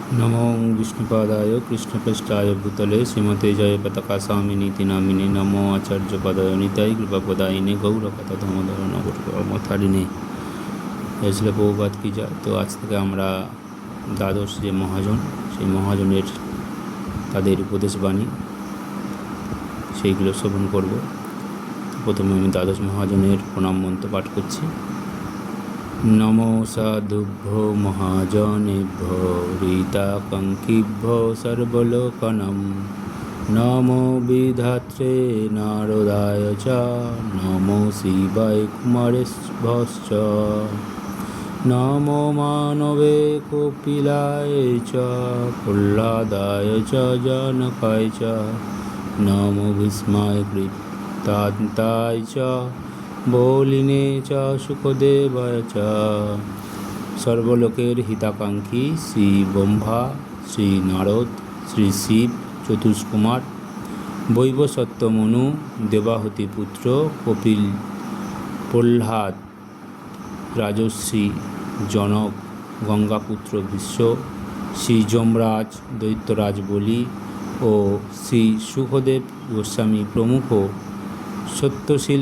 नमो विष्णुपादाय कृष्णपृष्ठाय भूतले श्रीमते जयपताकास्वामिनीति नामिने नमो आचार्यपदाय निताय कृपापदायिने गौरकथा धमोदर नगरमथारिणे এসলে বহুবাদ কি যায়। তো আজ থেকে আমরা দ্বাদশ যে মহাজন, সেই মহাজনের তাদের উপদেশবাণী সেইগুলো শ্রবণ করব। প্রথমে আমি দ্বাদশ মহাজনের প্রণাম মন্ত্র পাঠ করছি। নমো সাধুভ্যো মহাজনেভ্যো ঋতাকাঙ্ক্ষিভ্যো সর্বলোকনম নমো বিধাত্রে নারদায় চ নমো শিবায় কুমারেভ্যশ্চ নমো মানবে কপিলায় চ প্রহ্লাদায় চ জনকায় চ নমো ভীষ্মায় কৃতান্তায় চ বলিনে চ সুখদেবায় চ। সর্বলোকের হিতাকাঙ্ক্ষী শ্রী ব্রহ্মা, শ্রী নারদ, শ্রী শিব, চতুষ্কুমার, বৈবসত্য মনু, দেবাহতি পুত্র কপিল, প্রহ্লাদ, রাজর্ষি জনক, গঙ্গাপুত্র ভীষ্ম, শ্রী যমরাজ, দৈত্যরাজ বলি ও শ্রী সুখদেব গোস্বামী প্রমুখ সত্যশীল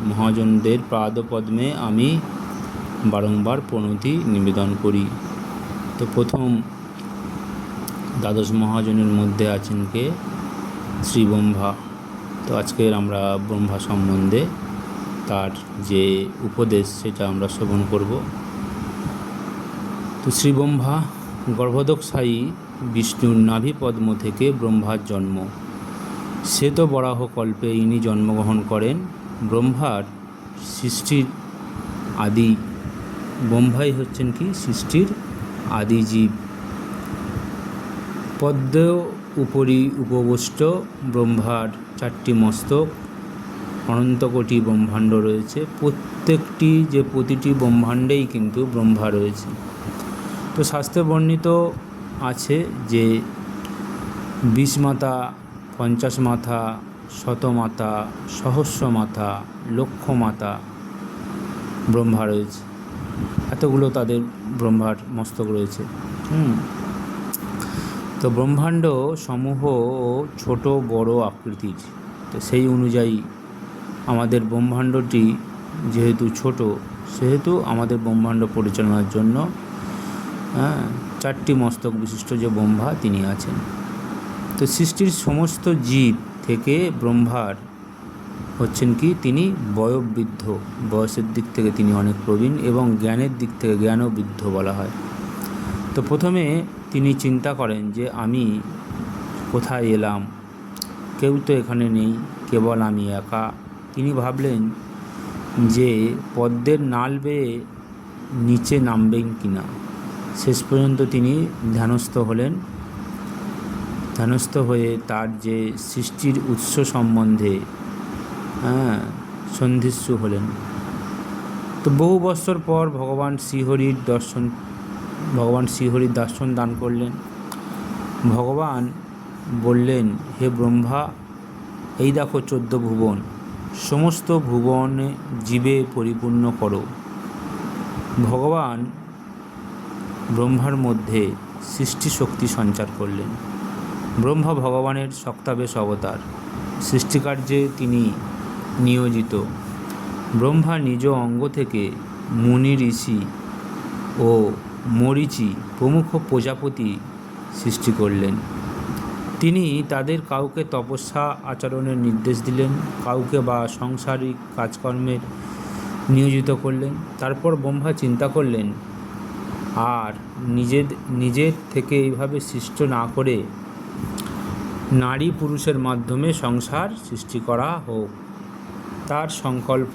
মহাজনদের পাদপদ্মে আমি বারংবার প্রণতি নিবেদন করি। তো প্রথম দ্বাদশ মহাজনের মধ্যে আছেন কে? শ্রী ব্রহ্মা। তো আজকের আমরা ব্রহ্মা সম্বন্ধে তার যে উপদেশ সেটা আমরা শ্রবণ করব। তো শ্রী ব্রহ্মা গর্ভোদকশায়ী বিষ্ণুর নাভিপদ্ম থেকে ব্রহ্মার জন্ম। শ্বেত বরাহ কল্পে ইনি জন্মগ্রহণ করেন। ব্রহ্মার সৃষ্টির আদি, ব্রহ্মাই হচ্ছেন কি সৃষ্টির আদি জীব। পদ্ম উপরি উপবষ্ট ব্রহ্মার 4টি মস্তক, অনন্তকোটি ব্রহ্মাণ্ড রয়েছে। প্রতিটি ব্রহ্মাণ্ডেই কিন্তু ব্রহ্মা রয়েছে। তো শাস্ত্রে বর্ণিত আছে যে 20 মাথা, 50 মাথা, 100 মাথা, সহস্র মাথা, লক্ষ মাথা ব্রহ্মা রয়েছে। এতগুলো তাদের ব্রহ্মার মস্তক রয়েছে। তো ব্রহ্মাণ্ড সমূহ ছোট বড় আকৃতির। তো সেই অনুযায়ী আমাদের ব্রহ্মাণ্ডটি যেহেতু ছোট, সেহেতু আমাদের ব্রহ্মাণ্ড পরিচালনার জন্য 4টি মস্তক বিশিষ্ট যে ব্রহ্মা তিনি আছেন। তো সৃষ্টির সমস্ত জীব থেকে ব্রহ্মার হচ্ছেন কি তিনি বয়োবৃদ্ধ, বয়সের দিক থেকে তিনি অনেক প্রবীণ এবং জ্ঞানের দিক থেকে জ্ঞানবৃদ্ধ বলা হয়। তো প্রথমে তিনি চিন্তা করেন যে আমি কোথায় এলাম, কেউ তো এখানে নেই, কেবল আমি একা। তিনি ভাবলেন যে পদ্মের নাল বেয়ে নিচে নামবেন কিনা। শেষ পর্যন্ত তিনি ধ্যানস্থ হলেন। ধ্যানস্থ হয়ে তার যে সৃষ্টির উৎস সম্বন্ধে সন্ধিৎসু হলেন। তো বহু বছর পর ভগবান শ্রীহরির দর্শন দান করলেন। ভগবান বললেন, হে ব্রহ্মা, এই দেখো 14 ভুবন, সমস্ত ভুবনে জীবে পরিপূর্ণ করো। ভগবান ব্রহ্মার মধ্যে সৃষ্টি শক্তি সঞ্চার করলেন। ব্রহ্মা ভগবানের শক্তাবেশ অবতার, সৃষ্টিকার্যে তিনি নিয়োজিত। ব্রহ্মা নিজ অঙ্গ থেকে মুনি, ঋষি ও মরীচি প্রমুখ প্রজাপতি সৃষ্টি করলেন। তিনি তাদের কাউকে তপস্যা আচরণের নির্দেশ দিলেন, কাউকে বা সাংসারিক কাজকর্মের নিয়োজিত করলেন। তারপর ব্রহ্মা চিন্তা করলেন, আর নিজের থেকে এইভাবে সৃষ্ট না করে নারী পুরুষের মাধ্যমে সংসার সৃষ্টি করা হোক। তার সংকল্প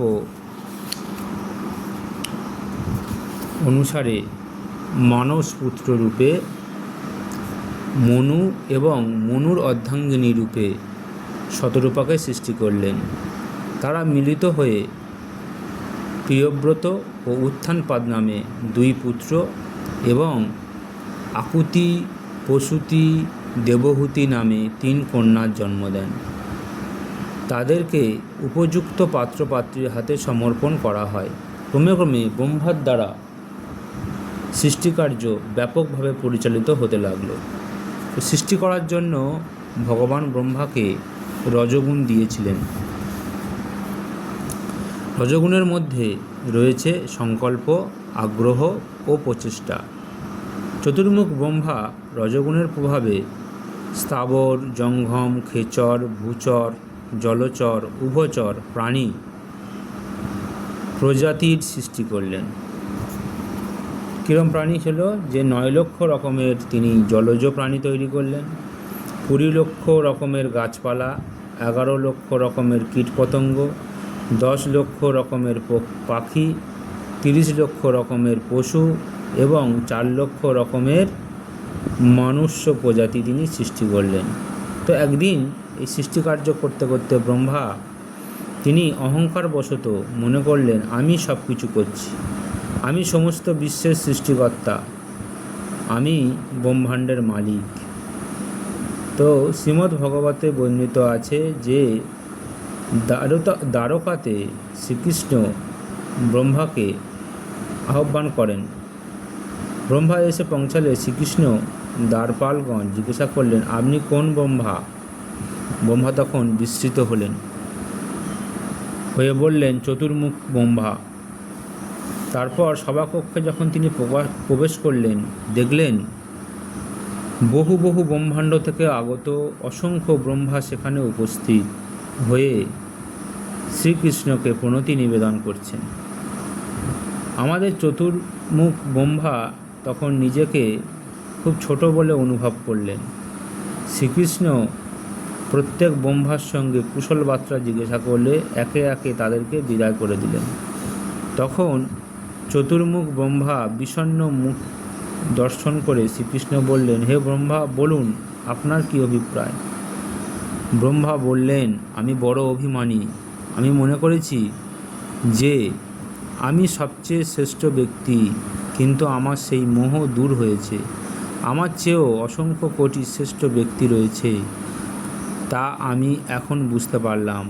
অনুসারে মানস পুত্র রূপে মনু এবং মনুর অর্ধাঙ্গিনী রূপে শতরূপাকে সৃষ্টি করলেন। তারা মিলিত হয়ে প্রিয়ব্রত ও উত্থানপাদ নামে 2 পুত্র এবং আকুতি, প্রসূতি, দেবহূতি নামে 3 কন্যার জন্ম দেন। তাদেরকে উপযুক্ত পাত্রপাত্রীর হাতে সমর্পণ করা হয়। ক্রমে ক্রমে ব্রহ্মার দ্বারা সৃষ্টিকার্য ব্যাপকভাবে পরিচালিত হতে লাগলো। সৃষ্টি করার জন্য ভগবান ব্রহ্মাকে রজগুণ দিয়েছিলেন। রজগুণের মধ্যে রয়েছে সংকল্প, আগ্রহ ও প্রচেষ্টা। চতুর্মুখ ব্রহ্মা রজগুণের প্রভাবে স্থাবর, জঙ্গম, খেচর, ভূচর, জলচর, উভচর প্রাণী প্রজাতির সৃষ্টি করলেন। কিরম প্রাণী ছিল? যে 9 লক্ষ রকমের তিনি জলজ প্রাণী তৈরি করলেন, 20 লক্ষ রকমের গাছপালা, 11 লক্ষ রকমের কীটপতঙ্গ, 10 লক্ষ রকমের পাখি, 30 লক্ষ রকমের পশু এবং 4 লক্ষ রকমের মনুষ্য প্রজাতি তিনি সৃষ্টি করলেন। তো একদিন এই সৃষ্টিকার্য করতে করতে ব্রহ্মা তিনি অহংকারবশত মনে করলেন, আমি সব কিছু করছি, আমি সমস্ত বিশ্বের সৃষ্টিকর্তা, আমি ব্রহ্মাণ্ডের মালিক। তো শ্রীমদ্ ভগবতে বর্ণিত আছে যে দ্বারকাতে শ্রীকৃষ্ণ ব্রহ্মাকে আহ্বান করেন। ব্রহ্মা এসে পৌঁছালে শ্রীকৃষ্ণ দ্বারপালগণ জিজ্ঞাসা করলেন, আপনি কোন ব্রহ্মা? ব্রহ্মা তখন বিস্মিত হয়ে বললেন, চতুর্মুখ ব্রহ্মা। তারপর সভাকক্ষে যখন তিনি প্রবেশ করলেন, দেখলেন বহু বহু ব্রহ্মাণ্ড থেকে আগত অসংখ্য ব্রহ্মা সেখানে উপস্থিত হয়ে শ্রীকৃষ্ণকে প্রণতি নিবেদন করছেন। আমাদের চতুর্মুখ ব্রহ্মা তখন নিজেকে খুব ছোট বলে অনুভব করলেন। শ্রীকৃষ্ণ প্রত্যেক ব্রহ্মার সঙ্গে কুশল বার্তা জিজ্ঞাসা করলে একে একে তাদেরকে বিদায় করে দিলেন। তখন চতুর্মুখ ব্রহ্মা বিষণ্ণ মুখ দর্শন করে শ্রীকৃষ্ণ বললেন, হে ব্রহ্মা, বলুন আপনার কি অভিপ্রায়? ব্রহ্মা বললেন, আমি বড় অভিমানী। আমি মনে করেছি যে আমি সবচেয়ে শ্রেষ্ঠ ব্যক্তি, কিন্তু আমার সেই মোহ দূর হয়েছে। আমার চেয়েও অসংখ্য কোটি শ্রেষ্ঠ ব্যক্তি রয়েছে, তা আমি এখন বুঝতে পারলাম।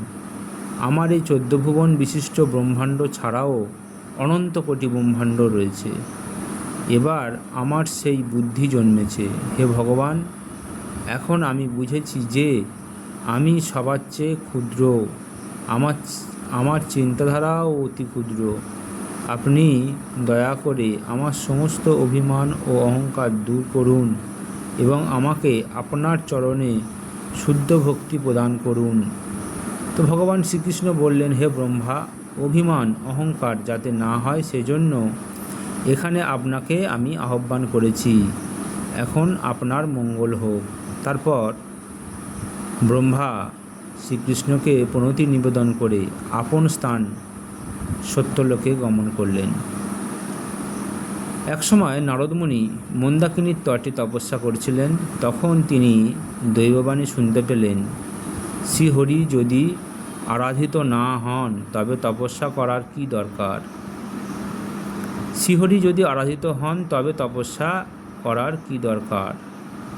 আমার এই 14 ভুবন বিশিষ্ট ব্রহ্মাণ্ড ছাড়াও অনন্ত কোটি ব্রহ্মাণ্ড রয়েছে। এবার আমার সেই বুদ্ধি জন্মেছে। হে ভগবান, এখন আমি বুঝেছি যে আমি সবার চেয়ে ক্ষুদ্র, আমার চিন্তাধারাও অতি ক্ষুদ্র। আপনি দয়া করে আমার সমস্ত অভিমান ও অহংকার দূর করুন এবং আমাকে আপনার চরণে শুদ্ধ ভক্তি প্রদান করুন। তো ভগবান শ্রীকৃষ্ণ বললেন, হে ব্রহ্মা, অভিমান অহংকার যাতে না হয় সেজন্য এখানে আপনাকে আমি আহ্বান করেছি। এখন আপনার মঙ্গল হোক। তারপর ব্রহ্মা শ্রীকৃষ্ণকে প্রণতি নিবেদন করে আপন স্থান সত্যলোকে গমন করলেন। একসময় নারদমুনি মন্দাকিনীর তটে তপস্যা করছিলেন। তখন তিনি দৈববাণী শুনতে পেলেন, শ্রীহরি যদি আরাধিত না হন তবে তপস্যা করার কি দরকার? শ্রীহরি যদি আরাধিত হন তবে তপস্যা করার কি দরকার?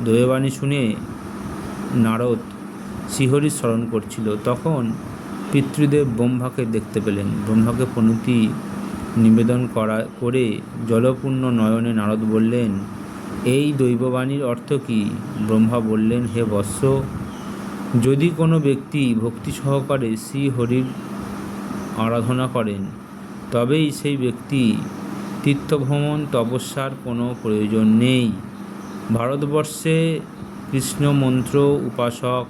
দৈববাণী শুনে নারদ শ্রীহরি স্মরণ করছিল। তখন পিতৃদেব ব্রহ্মাকে দেখতে পেলেন। ব্রহ্মাকে প্রণতি নিবেদন করে জলপূর্ণ নয়নে নারদ বললেন, এই দৈববাণীর অর্থ কী? ব্রহ্মা বললেন, হে বৎস, যদি কোনো ব্যক্তি ভক্তি সহকারে শ্রীহরির আরাধনা করেন তবেই সেই ব্যক্তি তীর্থভ্রমণ তপস্যার কোনো প্রয়োজন নেই। ভারতবর্ষে কৃষ্ণ মন্ত্র উপাসক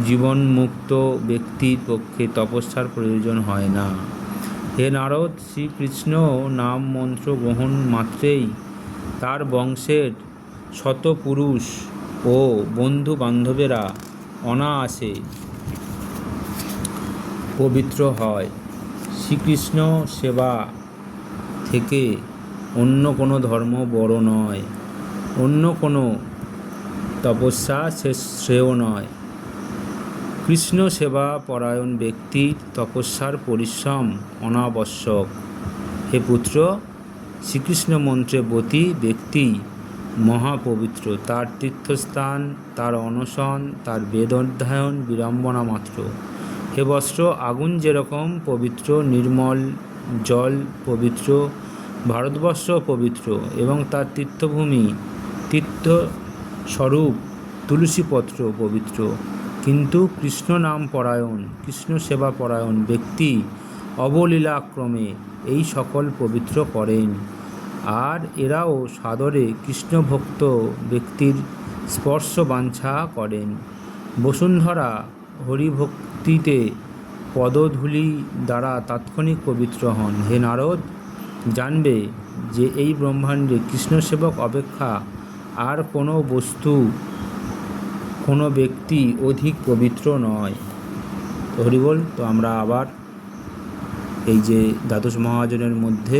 জীবনমুক্ত ব্যক্তির পক্ষে তপস্যার প্রয়োজন হয় না। হে নারদ, শ্রীকৃষ্ণ নাম মন্ত্র গ্রহণ মাত্রেই তার বংশের শত পুরুষ ও বন্ধু বান্ধবেরা অনায়াসে পবিত্র হয়। শ্রীকৃষ্ণ সেবা থেকে অন্য কোনো ধর্ম বড় নয়, অন্য কোনো তপস্যা শ্রেয় নয়। কৃষ্ণ সেবা পরায়ণ ব্যক্তির তপস্যার পরিশ্রম অনাবশ্যক। হে পুত্র, শ্রীকৃষ্ণ মন্ত্রে ব্রতী ব্যক্তি মহাপবিত্র। তার তীর্থস্থান, তার অনশন, তার বেদ অধ্যয়ন বিড়ম্বনা মাত্র। হে বৎস, আগুন যেরকম পবিত্র, নির্মল জল পবিত্র, ভারতবর্ষ পবিত্র এবং তার তীর্থভূমি তীর্থস্বরূপ তুলসীপত্র পবিত্র, কিন্তু কৃষ্ণ নাম পরায়ণ, কৃষ্ণ সেবা পরায়ণ ব্যক্তি অবলীলাক্রমে এই সকল পবিত্র করেন। আর এরাও সাদরে কৃষ্ণভক্ত ব্যক্তির স্পর্শ বাঞ্ছা করেন। বসুন্ধরা হরিভক্তিতে পদধূলি দ্বারা তাৎক্ষণিক পবিত্র হন। হে নারদ, জানবে যে এই ব্রহ্মাণ্ডে কৃষ্ণসেবক অপেক্ষা আর কোনো বস্তু, কোনো ব্যক্তি অধিক পবিত্র নয়। তো হরিবল। তো আমরা আবার এই যে দ্বাদশ মহাজনের মধ্যে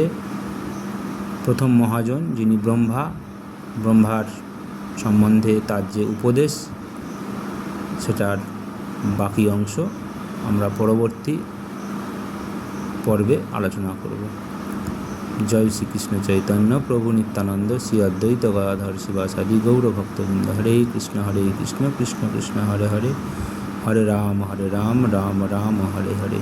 প্রথম মহাজন যিনি ব্রহ্মার সম্বন্ধে তার যে উপদেশ, সেটার বাকি অংশ আমরা পরবর্তী পর্বে আলোচনা করব। জয় শ্রীকৃষ্ণ চৈতন্য প্রভু নিত্যানন্দ শ্রী অদ্বৈত গদাধর শিবাসাদি গৌর ভক্তবৃন্দ। হরে কৃষ্ণ কৃষ্ণ কৃষ্ণ হরে হরে, হরে রাম রাম রাম হরে হরে।